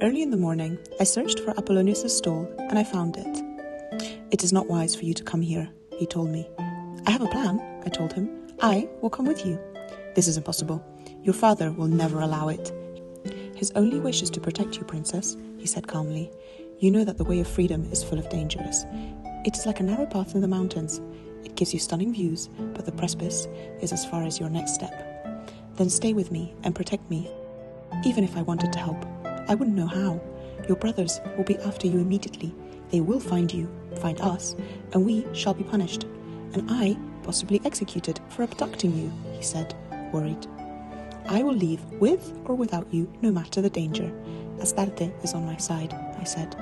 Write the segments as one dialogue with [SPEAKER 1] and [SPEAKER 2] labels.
[SPEAKER 1] Early in the morning, I searched for Apollonios' stall and I found it. "It is not wise for you to come here," he told me. "I have a plan," I told him. "I will come with you." "This is impossible. Your father will never allow it." "His only wish is to protect you, princess," he said calmly. "You know that the way of freedom is full of dangers. It is like a narrow path in the mountains. It gives you stunning views, but the precipice is as far as your next step. Then stay with me and protect me. Even if I wanted to help, I wouldn't know how. Your brothers will be after you immediately. They will find you, find us, and we shall be punished. And I possibly executed for abducting you," he said, worried. "I will leave with or without you, no matter the danger. Astarte is on my side," I said.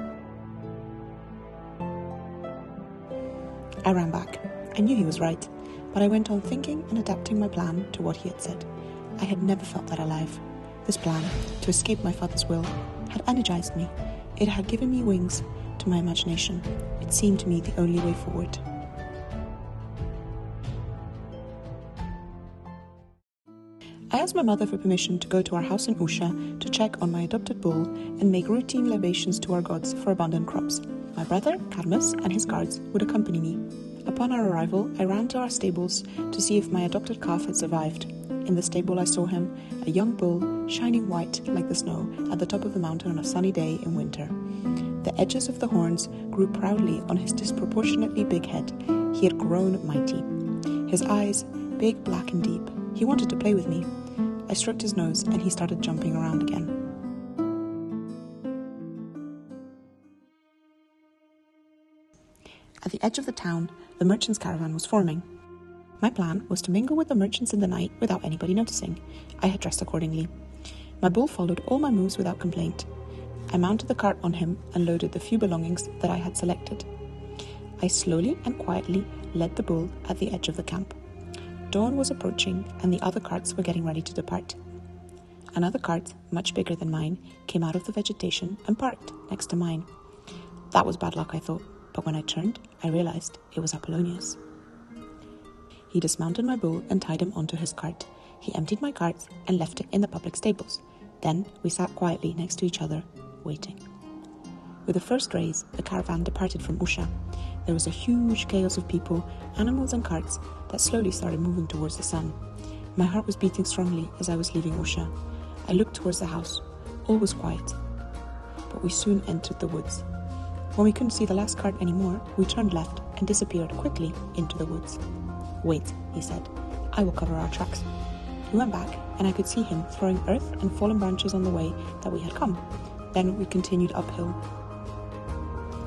[SPEAKER 1] I ran back. I knew he was right, but I went on thinking and adapting my plan to what he had said. I had never felt that alive. This plan, to escape my father's will, had energized me. It had given me wings to my imagination. It seemed to me the only way forward. I asked my mother for permission to go to our house in Usha to check on my adopted bull and make routine libations to our gods for abundant crops. My brother, Cadmus, and his guards would accompany me. Upon our arrival, I ran to our stables to see if my adopted calf had survived. In the stable I saw him, a young bull, shining white like the snow, at the top of the mountain on a sunny day in winter. The edges of the horns grew proudly on his disproportionately big head. He had grown mighty. His eyes, big, black and deep. He wanted to play with me. I stroked his nose and he started jumping around again. At the edge of the town, the merchants' caravan was forming. My plan was to mingle with the merchants in the night without anybody noticing. I had dressed accordingly. My bull followed all my moves without complaint. I mounted the cart on him and loaded the few belongings that I had selected. I slowly and quietly led the bull at the edge of the camp. Dawn was approaching and the other carts were getting ready to depart. Another cart, much bigger than mine, came out of the vegetation and parked next to mine. That was bad luck, I thought, but when I turned, I realized it was Apollonios. He dismounted my bull and tied him onto his cart. He emptied my cart and left it in the public stables. Then we sat quietly next to each other, waiting. With the first rays, the caravan departed from Usha. There was a huge chaos of people, animals and carts that slowly started moving towards the sun. My heart was beating strongly as I was leaving Usha. I looked towards the house. All was quiet. But we soon entered the woods. When we couldn't see the last cart anymore, we turned left and disappeared quickly into the woods. "Wait," he said. "I will cover our tracks." He went back, and I could see him throwing earth and fallen branches on the way that we had come. Then we continued uphill.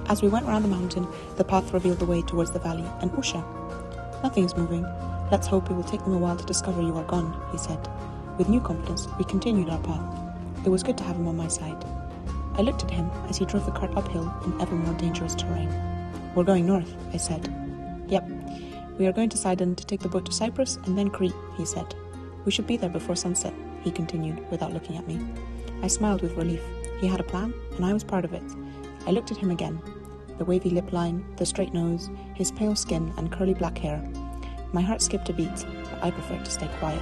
[SPEAKER 1] As we went round the mountain, the path revealed the way towards the valley and Usha. "Nothing is moving. Let's hope it will take them a while to discover you are gone," he said. With new confidence, we continued our path. It was good to have him on my side. I looked at him as he drove the cart uphill in ever more dangerous terrain. "We're going north," I said. "Yep. We are going to Sidon to take the boat to Cyprus and then Crete," he said. "We should be there before sunset," he continued without looking at me. I smiled with relief. He had a plan, and I was part of it. I looked at him again. The wavy lip line, the straight nose, his pale skin and curly black hair. My heart skipped a beat, but I preferred to stay quiet.